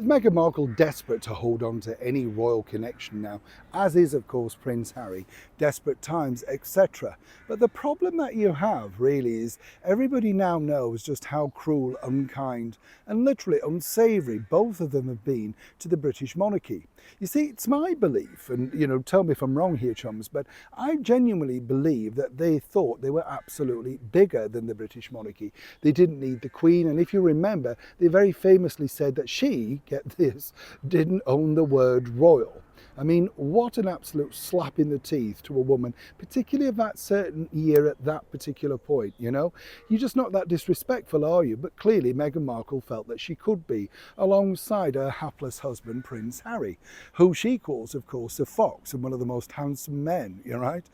Meghan Markle desperate to hold on to any royal connection now, as is of course Prince Harry, desperate times, etc. But the problem that you have really is everybody now knows just how cruel, unkind and literally unsavoury both of them have been to the British monarchy. You see, it's my belief, and tell me if I'm wrong here, chums, but I genuinely believe that they thought they were absolutely bigger than the British monarchy. They didn't need the Queen, and if you remember, they very famously said that she, get this, didn't own the word royal. I mean, what an absolute slap in the teeth to a woman, particularly of that certain year at that particular point, You're just not that disrespectful, are you? But clearly Meghan Markle felt that she could be, alongside her hapless husband, Prince Harry, who she calls, of course, a fox and one of the most handsome men, you're right?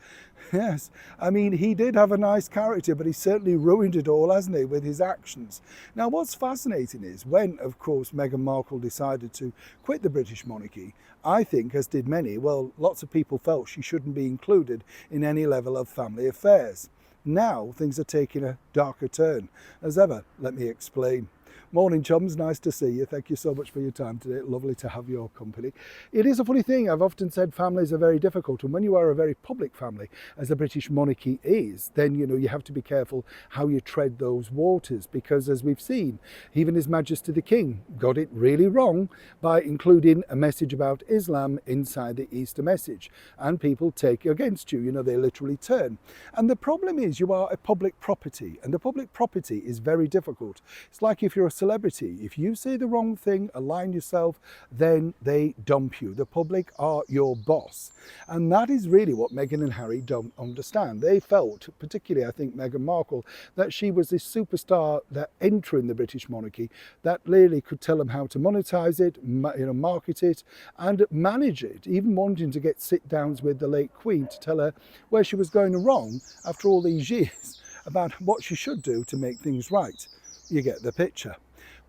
Yes, I mean, he did have a nice character, but he certainly ruined it all, hasn't he, with his actions. Now, what's fascinating is when, of course, Meghan Markle decided to quit the British monarchy, I think, as did many, well, lots of people felt she shouldn't be included in any level of family affairs. Now, things are taking a darker turn. As ever, let me explain. Morning, chums. Nice to see you. Thank you so much for your time today. Lovely to have your company. It is a funny thing. I've often said families are very difficult. And when you are a very public family, as the British monarchy is, then, you have to be careful how you tread those waters. Because as we've seen, even His Majesty the King got it really wrong by including a message about Islam inside the Easter message. And people take against you. They literally turn. And the problem is you are a public property. And the public property is very difficult. It's like if you're a celebrity. If you say the wrong thing, align yourself, then they dump you. The public are your boss. And that is really what Meghan and Harry don't understand. They felt, particularly I think Meghan Markle, that she was this superstar that entering the British monarchy that really could tell them how to monetize it, market it and manage it, even wanting to get sit-downs with the late Queen to tell her where she was going wrong after all these years about what she should do to make things right. You get the picture.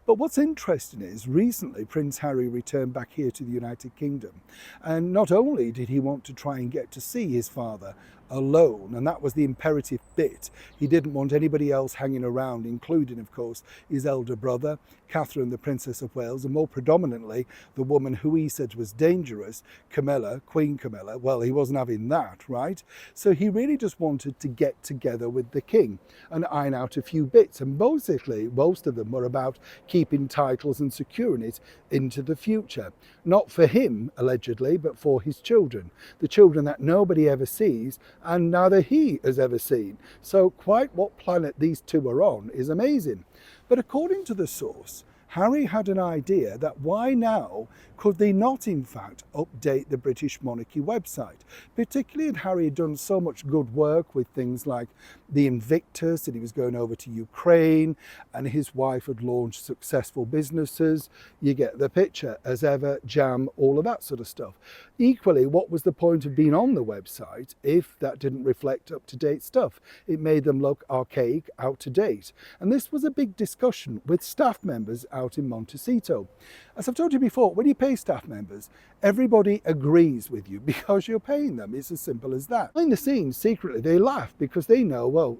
But what's interesting is recently Prince Harry returned back here to the United Kingdom, and not only did he want to try and get to see his father alone, and that was the imperative bit. He didn't want anybody else hanging around, including of course his elder brother, Catherine the Princess of Wales, and more predominantly the woman who he said was dangerous, Camilla, Queen Camilla. Well, he wasn't having that, right? So he really just wanted to get together with the king and iron out a few bits, and basically most of them were about keeping titles and securing it into the future. Not for him, allegedly, but for his children. The children that nobody ever sees and neither he has ever seen. So quite what planet these two are on is amazing. But according to the source, Harry had an idea that why now could they not in fact update the British monarchy website? Particularly as Harry had done so much good work with things like the Invictus, and he was going over to Ukraine, and his wife had launched successful businesses. You get the picture, as ever, Jam, all of that sort of stuff. Equally, what was the point of being on the website if that didn't reflect up-to-date stuff? It made them look archaic, out-to-date. And this was a big discussion with staff members out in Montecito. As I've told you before, when you pay staff members, everybody agrees with you because you're paying them. It's as simple as that. Behind the scenes, secretly, they laugh because they know, well,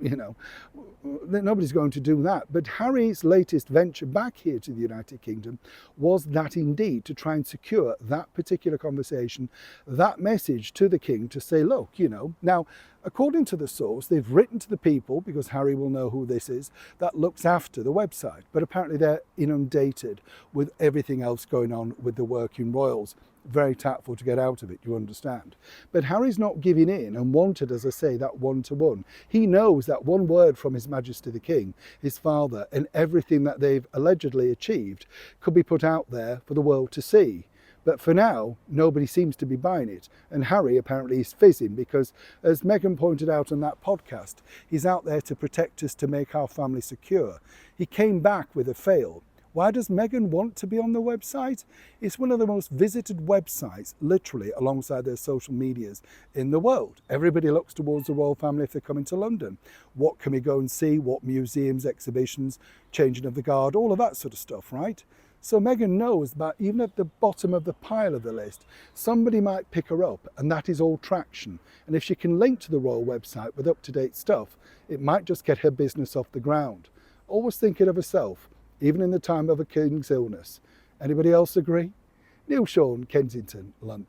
that nobody's going to do that. But Harry's latest venture back here to the United Kingdom was that indeed, to try and secure that particular conversation, that message to the king to say, look, now, according to the source, they've written to the people, because Harry will know who this is, that looks after the website. But apparently they're inundated with everything else going on with the working royals. Very tactful to get out of it, you understand. But Harry's not giving in and wanted, as I say, that one-to-one. He knows that one word from His Majesty the King, his father, and everything that they've allegedly achieved could be put out there for the world to see. But for now, nobody seems to be buying it. And Harry apparently is fizzing because, as Meghan pointed out on that podcast, he's out there to protect us, to make our family secure. He came back with a fail. Why does Meghan want to be on the website? It's one of the most visited websites, literally, alongside their social medias in the world. Everybody looks towards the royal family if they're coming to London. What can we go and see? What museums, exhibitions, changing of the guard, all of that sort of stuff, right? So Meghan knows that even at the bottom of the pile of the list, somebody might pick her up, and that is all traction. And if she can link to the royal website with up-to-date stuff, it might just get her business off the ground. Always thinking of herself, even in the time of a king's illness. Anybody else agree? Neil Sean, Kensington, London.